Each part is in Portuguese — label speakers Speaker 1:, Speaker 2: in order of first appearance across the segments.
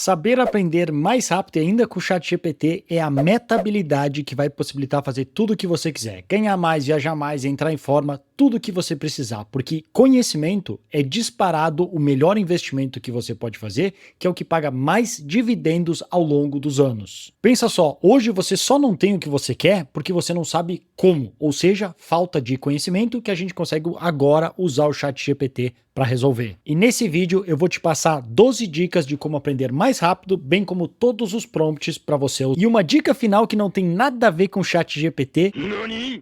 Speaker 1: Saber aprender mais rápido e ainda com o ChatGPT é a meta-habilidade que vai possibilitar fazer tudo o que você quiser. Ganhar mais, viajar mais, entrar em forma, tudo o que você precisar. Porque conhecimento é disparado o melhor investimento que você pode fazer, que é o que paga mais dividendos ao longo dos anos. Pensa só, hoje você só não tem o que você quer porque você não sabe como. Ou seja, falta de conhecimento que a gente consegue agora usar o ChatGPT para resolver. E nesse vídeo eu vou te passar 12 dicas de como aprender mais rápido, bem como todos os prompts para você. E uma dica final que não tem nada a ver com o ChatGPT,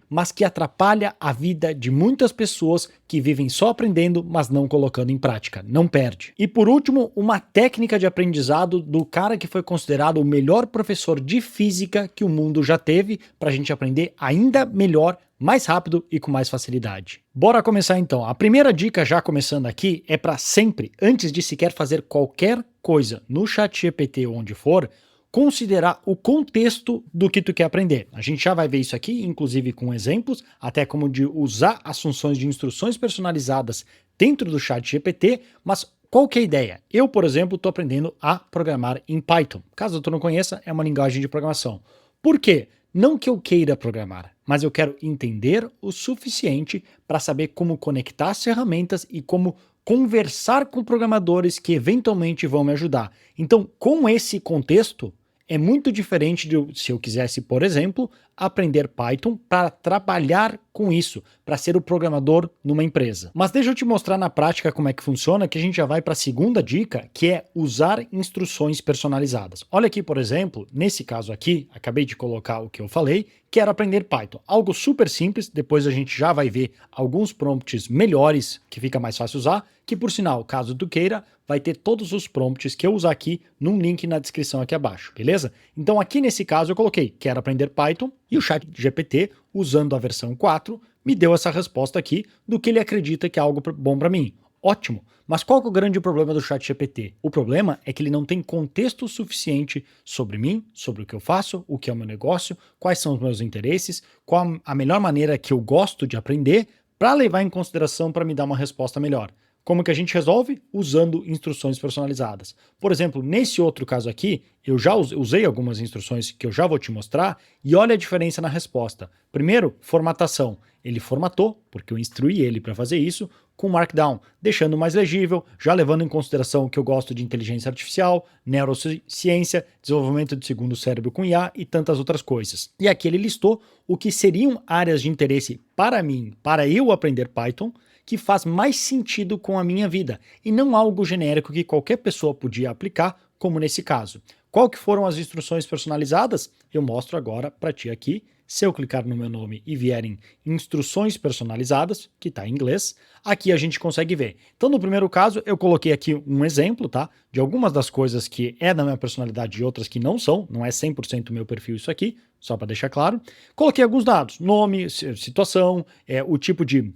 Speaker 1: mas que atrapalha a vida de muitas pessoas que vivem só aprendendo, mas não colocando em prática. Não perde. E por último, uma técnica de aprendizado do cara que foi considerado o melhor professor de física que o mundo já teve, para a gente aprender ainda melhor, mais rápido e com mais facilidade. Bora começar então. A primeira dica, já começando aqui, é para sempre, antes de sequer fazer qualquer coisa no ChatGPT ou onde for, considerar o contexto do que tu quer aprender. A gente já vai ver isso aqui, inclusive com exemplos, até como de usar as funções de instruções personalizadas dentro do ChatGPT, mas qual que é a ideia? Eu, por exemplo, estou aprendendo a programar em Python. Caso tu não conheça, é uma linguagem de programação. Por quê? Não que eu queira programar, mas eu quero entender o suficiente para saber como conectar as ferramentas e como conversar com programadores que eventualmente vão me ajudar. Então, com esse contexto, é muito diferente de se eu quisesse, por exemplo, aprender Python para trabalhar com isso, para ser o programador numa empresa. Mas deixa eu te mostrar na prática como é que funciona, que a gente já vai para a segunda dica, que é usar instruções personalizadas. Olha aqui, por exemplo, nesse caso aqui, acabei de colocar o que eu falei, que era aprender Python. Algo super simples, depois a gente já vai ver alguns prompts melhores, que fica mais fácil usar, que por sinal, caso tu queira, vai ter todos os prompts que eu usar aqui num link na descrição aqui abaixo, beleza? Então aqui nesse caso eu coloquei, quero aprender Python, e o ChatGPT, usando a versão 4, me deu essa resposta aqui do que ele acredita que é algo bom para mim. Ótimo! Mas qual que é o grande problema do ChatGPT? O problema é que ele não tem contexto suficiente sobre mim, sobre o que eu faço, o que é o meu negócio, quais são os meus interesses, qual a melhor maneira que eu gosto de aprender para levar em consideração para me dar uma resposta melhor. Como que a gente resolve? Usando instruções personalizadas. Por exemplo, nesse outro caso aqui, eu já usei algumas instruções que eu já vou te mostrar e olha a diferença na resposta. Primeiro, formatação. Ele formatou, porque eu instruí ele para fazer isso, com Markdown, deixando mais legível, já levando em consideração que eu gosto de inteligência artificial, neurociência, desenvolvimento de segundo cérebro com IA e tantas outras coisas. E aqui ele listou o que seriam áreas de interesse para mim, para eu aprender Python, que faz mais sentido com a minha vida, e não algo genérico que qualquer pessoa podia aplicar, como nesse caso. Qual que foram as instruções personalizadas? Eu mostro agora para ti aqui. Se eu clicar no meu nome e vierem instruções personalizadas, que está em inglês, aqui a gente consegue ver. Então, no primeiro caso, eu coloquei aqui um exemplo, tá? De algumas das coisas que é da minha personalidade e outras que não são, não é 100% meu perfil isso aqui, só para deixar claro. Coloquei alguns dados, nome, situação, o tipo de...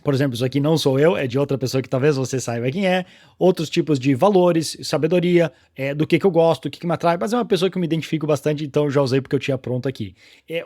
Speaker 1: Por exemplo, isso aqui não sou eu, é de outra pessoa que talvez você saiba quem é. Outros tipos de valores, sabedoria, do que eu gosto, o que me atrai. Mas é uma pessoa que eu me identifico bastante, então eu já usei porque eu tinha pronto aqui.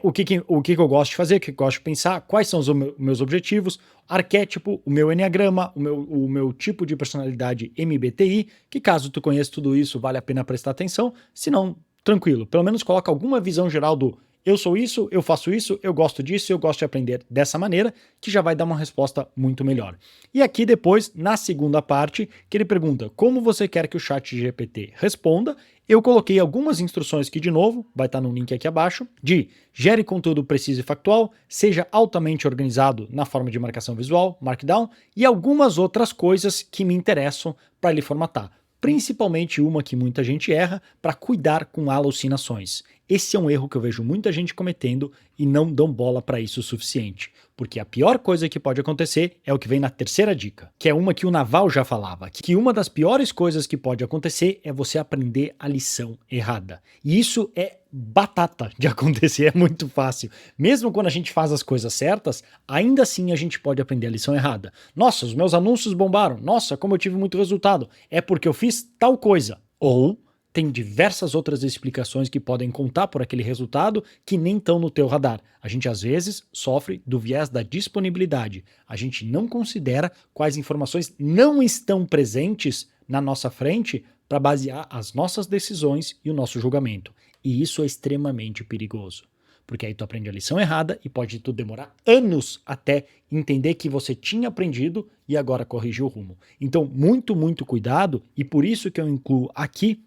Speaker 1: O que eu gosto de fazer, o que eu gosto de pensar, quais são os meus objetivos, arquétipo, o meu enneagrama, o meu tipo de personalidade MBTI, que caso tu conheça tudo isso, vale a pena prestar atenção. Se não, tranquilo. Pelo menos coloca alguma visão geral do eu sou isso, eu faço isso, eu gosto disso, eu gosto de aprender dessa maneira, que já vai dar uma resposta muito melhor. E aqui depois, na segunda parte, que ele pergunta como você quer que o ChatGPT responda, eu coloquei algumas instruções que, de novo, vai estar no link aqui abaixo, de gere conteúdo preciso e factual, seja altamente organizado na forma de marcação visual, Markdown, e algumas outras coisas que me interessam para ele formatar. Principalmente uma que muita gente erra, para cuidar com alucinações. Esse é um erro que eu vejo muita gente cometendo e não dão bola para isso o suficiente. Porque a pior coisa que pode acontecer é o que vem na terceira dica, que é uma que o Naval já falava, que uma das piores coisas que pode acontecer é você aprender a lição errada. E isso é batata de acontecer, é muito fácil. Mesmo quando a gente faz as coisas certas, ainda assim a gente pode aprender a lição errada. Nossa, os meus anúncios bombaram. Nossa, como eu tive muito resultado. É porque eu fiz tal coisa. Ou tem diversas outras explicações que podem contar por aquele resultado que nem estão no teu radar. A gente às vezes sofre do viés da disponibilidade. A gente não considera quais informações não estão presentes na nossa frente para basear as nossas decisões e o nosso julgamento. E isso é extremamente perigoso, porque aí tu aprende a lição errada e pode tu demorar anos até entender que você tinha aprendido e agora corrigir o rumo. Então, muito, muito cuidado, e por isso que eu incluo aqui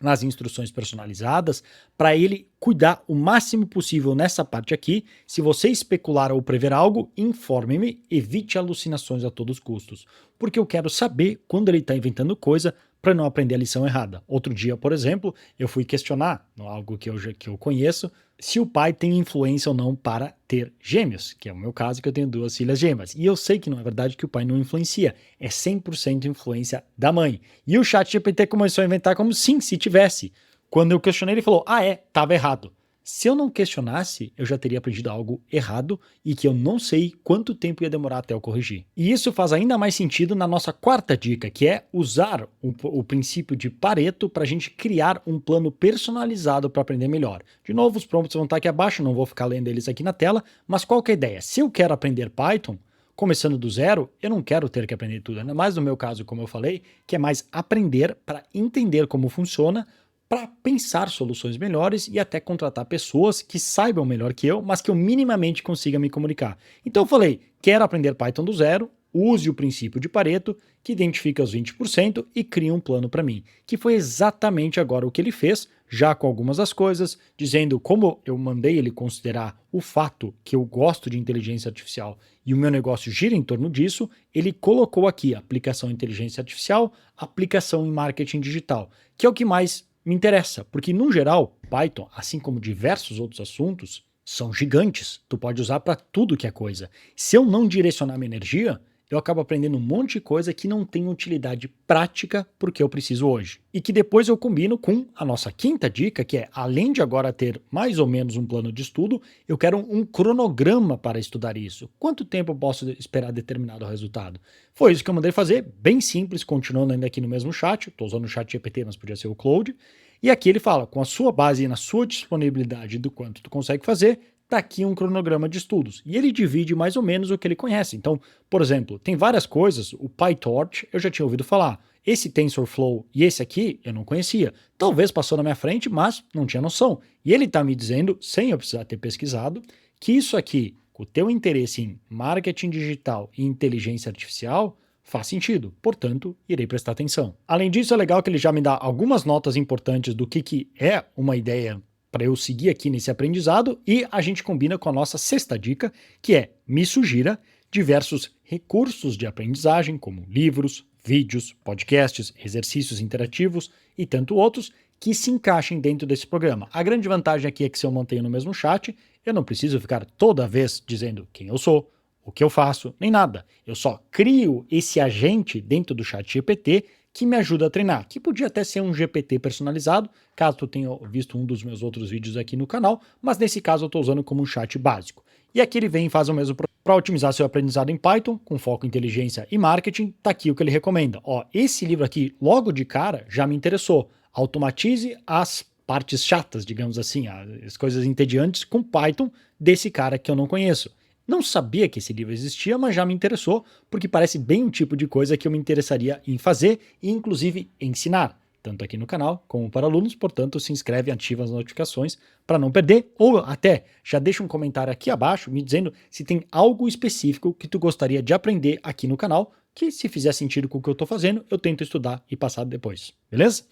Speaker 1: nas instruções personalizadas, para ele cuidar o máximo possível nessa parte aqui. Se você especular ou prever algo, informe-me, evite alucinações a todos os custos, porque eu quero saber quando ele está inventando coisa para não aprender a lição errada. Outro dia, por exemplo, eu fui questionar, algo que eu conheço, se o pai tem influência ou não para ter gêmeos, que é o meu caso, que eu tenho 2 filhas gêmeas. E eu sei que não é verdade que o pai não influencia, é 100% influência da mãe. E o ChatGPT começou a inventar como sim, se tivesse. Quando eu questionei, ele falou, estava errado. Se eu não questionasse, eu já teria aprendido algo errado e que eu não sei quanto tempo ia demorar até eu corrigir. E isso faz ainda mais sentido na nossa quarta dica, que é usar o princípio de Pareto para a gente criar um plano personalizado para aprender melhor. De novo, os prompts vão estar aqui abaixo, não vou ficar lendo eles aqui na tela, mas qual que é a ideia? Se eu quero aprender Python, começando do zero, eu não quero ter que aprender tudo, ainda mais no meu caso, como eu falei, que é mais aprender para entender como funciona, para pensar soluções melhores e até contratar pessoas que saibam melhor que eu, mas que eu minimamente consiga me comunicar. Então eu falei, quero aprender Python do zero, use o princípio de Pareto, que identifica os 20% e cria um plano para mim, que foi exatamente agora o que ele fez, já com algumas das coisas, dizendo como eu mandei ele considerar o fato que eu gosto de inteligência artificial e o meu negócio gira em torno disso, ele colocou aqui aplicação em inteligência artificial, aplicação em marketing digital, que é o que mais me interessa, porque no geral, Python, assim como diversos outros assuntos, são gigantes. Tu pode usar para tudo que é coisa. Se eu não direcionar minha energia, eu acabo aprendendo um monte de coisa que não tem utilidade prática porque eu preciso hoje. E que depois eu combino com a nossa quinta dica, que é, além de agora ter mais ou menos um plano de estudo, eu quero um cronograma para estudar isso. Quanto tempo eu posso esperar determinado resultado? Foi isso que eu mandei fazer, bem simples, continuando ainda aqui no mesmo chat. Estou usando o chat GPT, mas podia ser o Claude. E aqui ele fala, com a sua base e na sua disponibilidade do quanto tu consegue fazer, tá aqui um cronograma de estudos. E ele divide mais ou menos o que ele conhece. Então, por exemplo, tem várias coisas, o PyTorch eu já tinha ouvido falar. Esse TensorFlow e esse aqui eu não conhecia. Talvez passou na minha frente, mas não tinha noção. E ele está me dizendo, sem eu precisar ter pesquisado, que isso aqui, com o teu interesse em marketing digital e inteligência artificial, faz sentido, portanto, irei prestar atenção. Além disso, é legal que ele já me dá algumas notas importantes do que é uma ideia para eu seguir aqui nesse aprendizado, e a gente combina com a nossa sexta dica, que é me sugira diversos recursos de aprendizagem, como livros, vídeos, podcasts, exercícios interativos e tanto outros, que se encaixem dentro desse programa. A grande vantagem aqui é que se eu mantenho no mesmo chat, eu não preciso ficar toda vez dizendo quem eu sou, o que eu faço, nem nada. Eu só crio esse agente dentro do chat GPT que me ajuda a treinar, que podia até ser um GPT personalizado, caso tu tenha visto um dos meus outros vídeos aqui no canal, mas nesse caso eu estou usando como um chat básico. E aqui ele vem e faz o mesmo para otimizar seu aprendizado em Python, com foco em inteligência e marketing, tá aqui o que ele recomenda. Ó, esse livro aqui, logo de cara, já me interessou. Automatize as partes chatas, digamos assim, as coisas entediantes com Python desse cara que eu não conheço. Não sabia que esse livro existia, mas já me interessou, porque parece bem o tipo de coisa que eu me interessaria em fazer e, inclusive, ensinar, tanto aqui no canal como para alunos. Portanto, se inscreve e ativa as notificações para não perder, ou até já deixa um comentário aqui abaixo me dizendo se tem algo específico que tu gostaria de aprender aqui no canal, que se fizer sentido com o que eu estou fazendo, eu tento estudar e passar depois, beleza?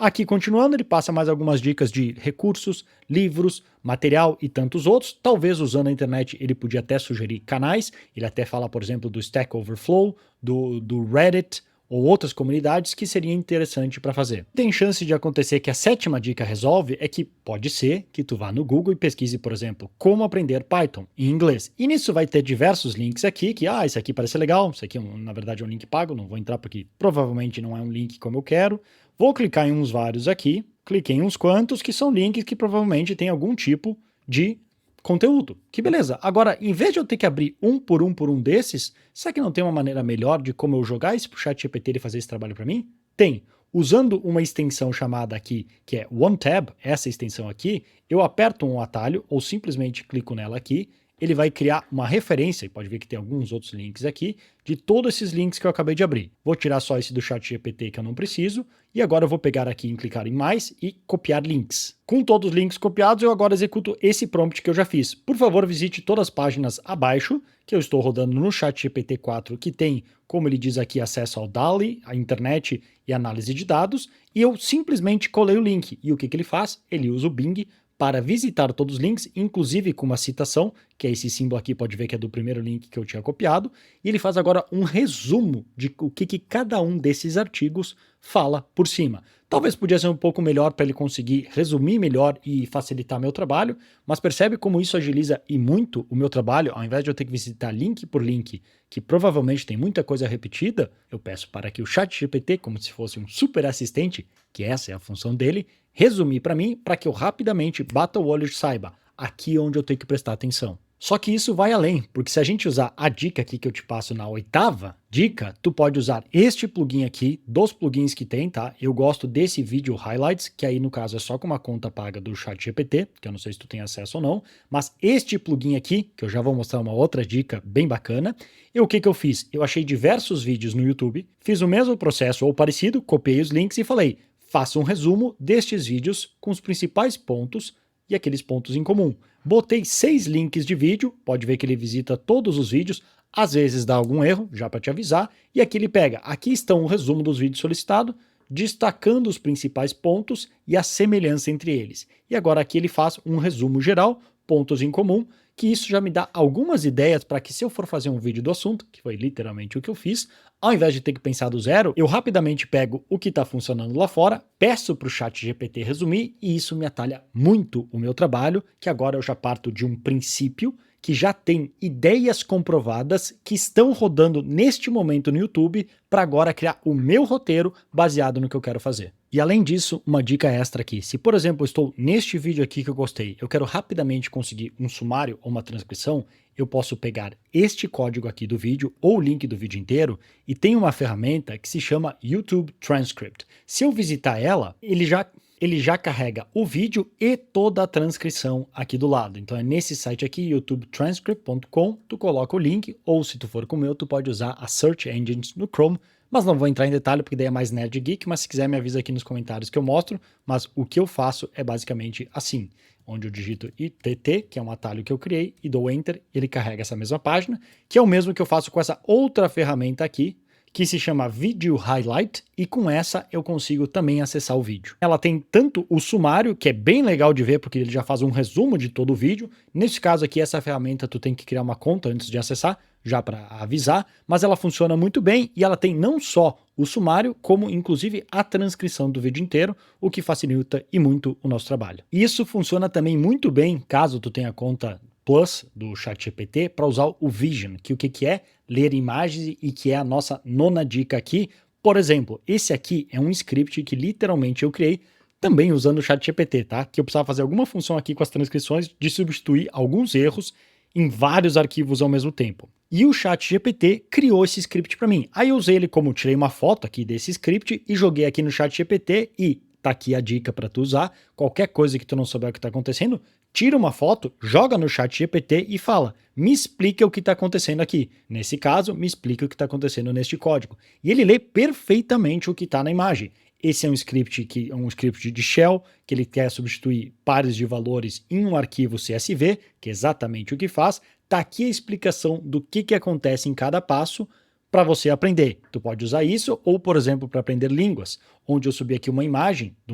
Speaker 1: Aqui, continuando, ele passa mais algumas dicas de recursos, livros, material e tantos outros. Talvez usando a internet ele podia até sugerir canais. Ele até fala, por exemplo, do Stack Overflow, do Reddit ou outras comunidades que seria interessante para fazer. Tem chance de acontecer que a sétima dica resolve é que pode ser que tu vá no Google e pesquise, por exemplo, como aprender Python em inglês. E nisso vai ter diversos links aqui que, esse aqui parece legal, isso aqui na verdade é um link pago, não vou entrar porque provavelmente não é um link como eu quero. Vou clicar em uns vários aqui, cliquei em uns quantos que são links que provavelmente tem algum tipo de conteúdo. Que beleza. Agora, em vez de eu ter que abrir um por um desses, será que não tem uma maneira melhor de como eu jogar isso pro ChatGPT e fazer esse trabalho para mim? Tem. Usando uma extensão chamada aqui, que é OneTab, essa extensão aqui, eu aperto um atalho ou simplesmente clico nela aqui, ele vai criar uma referência, e pode ver que tem alguns outros links aqui, de todos esses links que eu acabei de abrir. Vou tirar só esse do ChatGPT que eu não preciso, e agora eu vou pegar aqui em clicar em mais e copiar links. Com todos os links copiados, eu agora executo esse prompt que eu já fiz. Por favor, visite todas as páginas abaixo, que eu estou rodando no ChatGPT 4, que tem, como ele diz aqui, acesso ao DALL-E, a internet e análise de dados, e eu simplesmente colei o link. E o que ele faz? Ele usa o Bing para visitar todos os links, inclusive com uma citação, que é esse símbolo aqui, pode ver que é do primeiro link que eu tinha copiado, e ele faz agora um resumo de o que cada um desses artigos fala por cima. Talvez podia ser um pouco melhor para ele conseguir resumir melhor e facilitar meu trabalho, mas percebe como isso agiliza e muito o meu trabalho? Ao invés de eu ter que visitar link por link, que provavelmente tem muita coisa repetida, eu peço para que o ChatGPT, como se fosse um super assistente, que essa é a função dele, resumir para mim, para que eu rapidamente bata o olho e saiba aqui onde eu tenho que prestar atenção. Só que isso vai além, porque se a gente usar a dica aqui que eu te passo na 8ª dica, tu pode usar este plugin aqui, dos plugins que tem, tá? Eu gosto desse Video Highlights, que aí no caso é só com uma conta paga do ChatGPT, que eu não sei se tu tem acesso ou não, mas este plugin aqui, que eu já vou mostrar uma outra dica bem bacana, e o que eu fiz? Eu achei diversos vídeos no YouTube, fiz o mesmo processo ou parecido, copiei os links e falei, faça um resumo destes vídeos com os principais pontos e aqueles pontos em comum. Botei 6 links de vídeo, pode ver que ele visita todos os vídeos, às vezes dá algum erro, já para te avisar, e aqui ele pega, aqui estão o resumo dos vídeos solicitados, destacando os principais pontos e a semelhança entre eles. E agora aqui ele faz um resumo geral, pontos em comum, que isso já me dá algumas ideias para que se eu for fazer um vídeo do assunto, que foi literalmente o que eu fiz, ao invés de ter que pensar do zero, eu rapidamente pego o que está funcionando lá fora, peço para o ChatGPT resumir e isso me atalha muito o meu trabalho, que agora eu já parto de um princípio que já tem ideias comprovadas que estão rodando neste momento no YouTube para agora criar o meu roteiro baseado no que eu quero fazer. E além disso, uma dica extra aqui, se por exemplo eu estou neste vídeo aqui que eu gostei, eu quero rapidamente conseguir um sumário ou uma transcrição, eu posso pegar este código aqui do vídeo ou o link do vídeo inteiro e tem uma ferramenta que se chama YouTube Transcript. Se eu visitar ela, ele já carrega o vídeo e toda a transcrição aqui do lado. Então é nesse site aqui, youtubetranscript.com, tu coloca o link, ou se tu for como eu, tu pode usar a Search Engines no Chrome, mas não vou entrar em detalhe porque daí é mais nerd geek, mas se quiser me avisa aqui nos comentários que eu mostro, mas o que eu faço é basicamente assim, onde eu digito ITT, que é um atalho que eu criei, e dou Enter, ele carrega essa mesma página, que é o mesmo que eu faço com essa outra ferramenta aqui, que se chama Video Highlight, e com essa eu consigo também acessar o vídeo. Ela tem tanto o sumário, que é bem legal de ver, porque ele já faz um resumo de todo o vídeo. Nesse caso aqui, essa ferramenta tu tem que criar uma conta antes de acessar, já para avisar, mas ela funciona muito bem e ela tem não só o sumário, como inclusive a transcrição do vídeo inteiro, o que facilita e muito o nosso trabalho. E isso funciona também muito bem, caso tu tenha conta Plus do ChatGPT, para usar o Vision, que o que é? Ler imagens e que é a nossa 9ª dica aqui. Por exemplo, esse aqui é um script que literalmente eu criei também usando o ChatGPT, tá? Que eu precisava fazer alguma função aqui com as transcrições de substituir alguns erros em vários arquivos ao mesmo tempo. E o ChatGPT criou esse script para mim. Aí eu usei ele como tirei uma foto aqui desse script e joguei aqui no ChatGPT e tá aqui a dica para tu usar. Qualquer coisa que tu não souber o que está acontecendo, tira uma foto, joga no ChatGPT e fala, me explica o que está acontecendo aqui. Nesse caso, me explica o que está acontecendo neste código. E ele lê perfeitamente o que está na imagem. Esse é um script de shell, que ele quer substituir pares de valores em um arquivo CSV, que é exatamente o que faz. Tá aqui a explicação do que acontece em cada passo para você aprender. Tu pode usar isso, ou por exemplo, para aprender línguas, onde eu subi aqui uma imagem de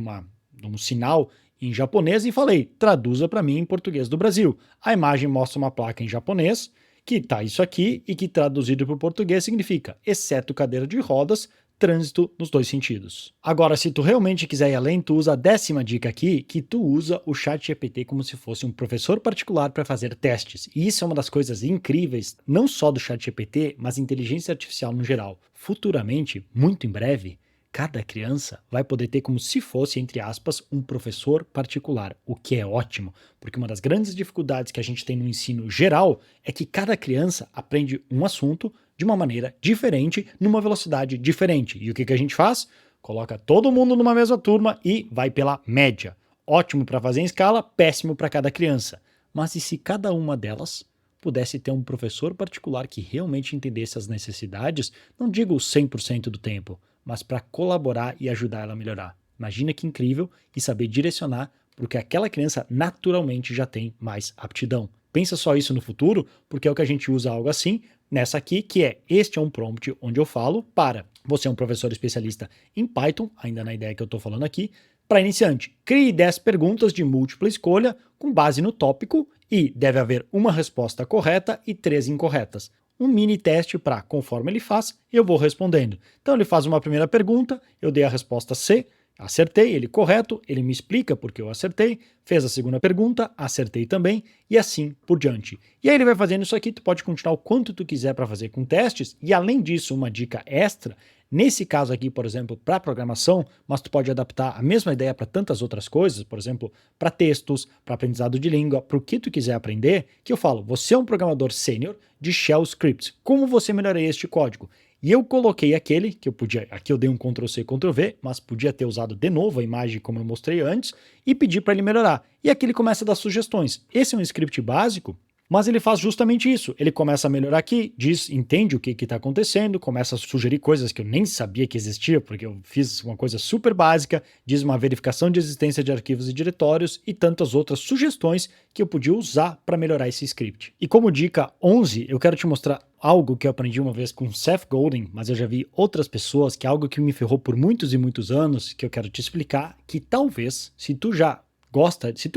Speaker 1: um sinal em japonês e falei, traduza para mim em português do Brasil. A imagem mostra uma placa em japonês, que tá isso aqui, e que traduzido para o português significa, exceto cadeira de rodas, trânsito nos dois sentidos. Agora, se tu realmente quiser ir além, tu usa a 10ª dica aqui, que tu usa o ChatGPT como se fosse um professor particular para fazer testes. E isso é uma das coisas incríveis, não só do ChatGPT, mas inteligência artificial no geral. Futuramente, muito em breve, cada criança vai poder ter como se fosse, entre aspas, um professor particular, o que é ótimo, porque uma das grandes dificuldades que a gente tem no ensino geral é que cada criança aprende um assunto de uma maneira diferente, numa velocidade diferente. E o que a gente faz? Coloca todo mundo numa mesma turma e vai pela média. Ótimo para fazer em escala, péssimo para cada criança. Mas e se cada uma delas pudesse ter um professor particular que realmente entendesse as necessidades, não digo 100% do tempo, mas para colaborar e ajudar ela a melhorar. Imagina que incrível e saber direcionar, porque aquela criança naturalmente já tem mais aptidão. Pensa só isso no futuro, porque é o que a gente usa algo assim nessa aqui, que é este é um prompt onde eu falo para você é um professor especialista em Python, ainda na ideia que eu estou falando aqui, para iniciante, crie 10 perguntas de múltipla escolha com base no tópico e deve haver uma resposta correta e 3 incorretas. Um mini teste para, conforme ele faz, eu vou respondendo. Então ele faz uma primeira pergunta, eu dei a resposta C, acertei, ele correto, ele me explica porque eu acertei, fez a segunda pergunta, acertei também, e assim por diante. E aí ele vai fazendo isso aqui, tu pode continuar o quanto tu quiser para fazer com testes, e além disso, uma dica extra, nesse caso aqui, por exemplo, para programação, mas tu pode adaptar a mesma ideia para tantas outras coisas, por exemplo, para textos, para aprendizado de língua, para o que tu quiser aprender, que eu falo, você é um programador sênior de Shell Scripts, como você melhoraria este código? E eu coloquei aquele, que eu podia, aqui eu dei um Ctrl+C, Ctrl+V, mas podia ter usado de novo a imagem como eu mostrei antes, e pedir para ele melhorar. E aqui ele começa a dar sugestões. Esse é um script básico, mas ele faz justamente isso. Ele começa a melhorar aqui, diz, entende o que está acontecendo, começa a sugerir coisas que eu nem sabia que existia, porque eu fiz uma coisa super básica, diz uma verificação de existência de arquivos e diretórios e tantas outras sugestões que eu podia usar para melhorar esse script. E como dica 11, eu quero te mostrar algo que eu aprendi uma vez com Seth Godin, mas eu já vi outras pessoas, que é algo que me ferrou por muitos e muitos anos, que eu quero te explicar, que talvez, se tu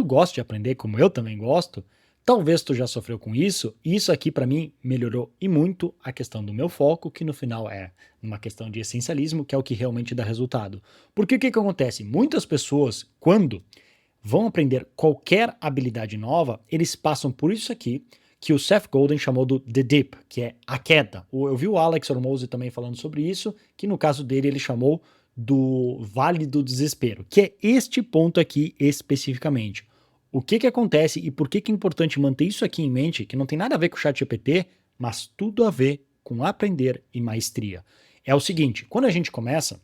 Speaker 1: gosta de aprender como eu também gosto, talvez tu já sofreu com isso, e isso aqui para mim melhorou e muito a questão do meu foco, que no final é uma questão de essencialismo, que é o que realmente dá resultado. Porque o que acontece? Muitas pessoas, quando vão aprender qualquer habilidade nova, eles passam por isso aqui, que o Seth Godin chamou do The Dip, que é a queda. Eu vi o Alex Hormozi também falando sobre isso, que no caso dele ele chamou do Vale do Desespero, que é este ponto aqui especificamente. O que acontece e por que é importante manter isso aqui em mente, que não tem nada a ver com o ChatGPT, mas tudo a ver com aprender e maestria. É o seguinte, quando a gente começa,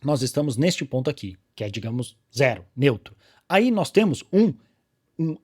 Speaker 1: nós estamos neste ponto aqui, que é, digamos, zero, neutro. Aí nós temos um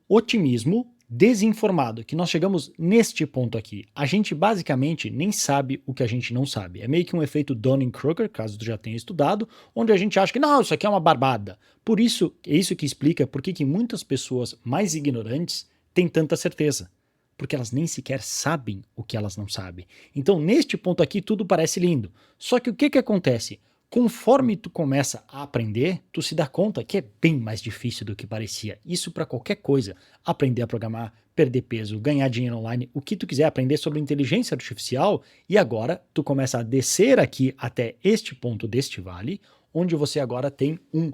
Speaker 1: otimismo desinformado, que nós chegamos neste ponto aqui. A gente basicamente nem sabe o que a gente não sabe. É meio que um efeito Dunning-Kruger, caso tu já tenha estudado, onde a gente acha que não, isso aqui é uma barbada. Por isso, é isso que explica por que muitas pessoas mais ignorantes têm tanta certeza. Porque elas nem sequer sabem o que elas não sabem. Então, neste ponto aqui, tudo parece lindo. Só que o que acontece? Conforme tu começa a aprender, tu se dá conta que é bem mais difícil do que parecia. Isso para qualquer coisa. Aprender a programar, perder peso, ganhar dinheiro online, o que tu quiser aprender sobre inteligência artificial, e agora tu começa a descer aqui até este ponto deste vale, onde você agora tem um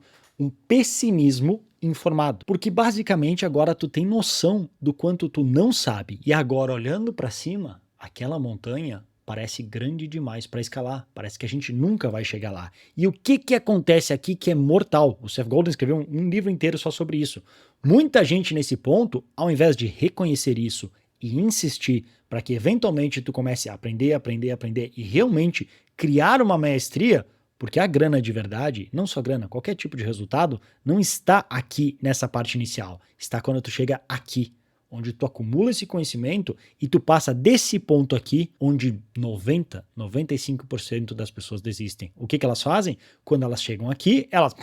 Speaker 1: pessimismo informado. Porque basicamente agora tu tem noção do quanto tu não sabe. E agora olhando para cima, aquela montanha parece grande demais para escalar, parece que a gente nunca vai chegar lá. E o que acontece aqui que é mortal? O Seth Godin escreveu um livro inteiro só sobre isso. Muita gente nesse ponto, ao invés de reconhecer isso e insistir para que eventualmente tu comece a aprender e realmente criar uma maestria, porque a grana de verdade, não só grana, qualquer tipo de resultado, não está aqui nessa parte inicial, está quando tu chega aqui, onde tu acumula esse conhecimento e tu passa desse ponto aqui, onde 95% das pessoas desistem. O que elas fazem? Quando elas chegam aqui, elas,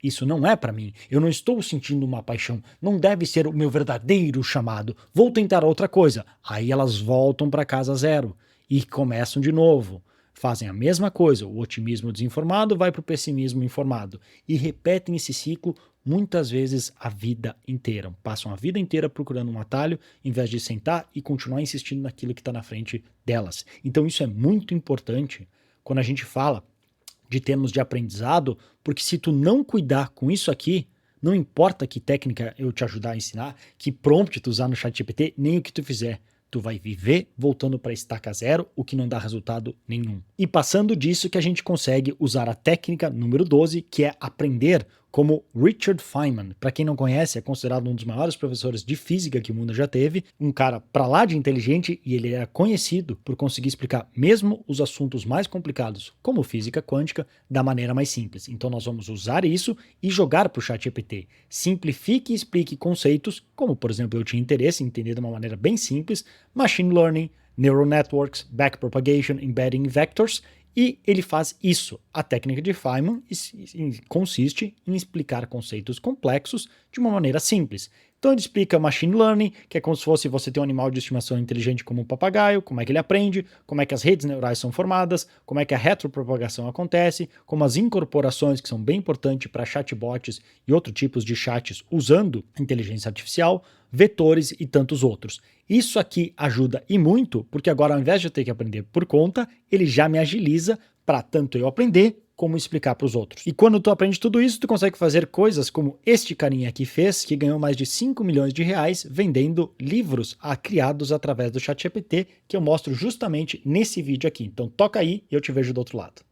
Speaker 1: isso não é para mim, eu não estou sentindo uma paixão, não deve ser o meu verdadeiro chamado, vou tentar outra coisa. Aí elas voltam para casa zero e começam de novo. Fazem a mesma coisa, o otimismo desinformado vai para o pessimismo informado e repetem esse ciclo muitas vezes a vida inteira. Passam a vida inteira procurando um atalho, em vez de sentar e continuar insistindo naquilo que está na frente delas. Então isso é muito importante quando a gente fala de termos de aprendizado, porque se tu não cuidar com isso aqui, não importa que técnica eu te ajudar a ensinar, que prompt tu usar no ChatGPT, nem o que tu fizer. Tu vai viver voltando para estaca zero, o que não dá resultado nenhum. E passando disso que a gente consegue usar a técnica número 12, que é aprender como Richard Feynman. Para quem não conhece, é considerado um dos maiores professores de física que o mundo já teve, um cara pra lá de inteligente, e ele é conhecido por conseguir explicar mesmo os assuntos mais complicados, como física quântica, da maneira mais simples. Então nós vamos usar isso e jogar para o ChatGPT. Simplifique e explique conceitos, como por exemplo eu tinha interesse em entender de uma maneira bem simples, machine learning, neural networks, backpropagation, embedding vectors, e ele faz isso. A técnica de Feynman consiste em explicar conceitos complexos de uma maneira simples. Então ele explica machine learning, que é como se fosse você ter um animal de estimação inteligente como um papagaio, como é que ele aprende, como é que as redes neurais são formadas, como é que a retropropagação acontece, como as incorporações, que são bem importantes para chatbots e outros tipos de chats usando inteligência artificial, vetores e tantos outros. Isso aqui ajuda e muito, porque agora ao invés de eu ter que aprender por conta, ele já me agiliza para tanto eu aprender como explicar para os outros. E quando tu aprende tudo isso, tu consegue fazer coisas como este carinha aqui fez, que ganhou mais de 5 milhões de reais vendendo livros criados através do ChatGPT, que eu mostro justamente nesse vídeo aqui. Então toca aí e eu te vejo do outro lado.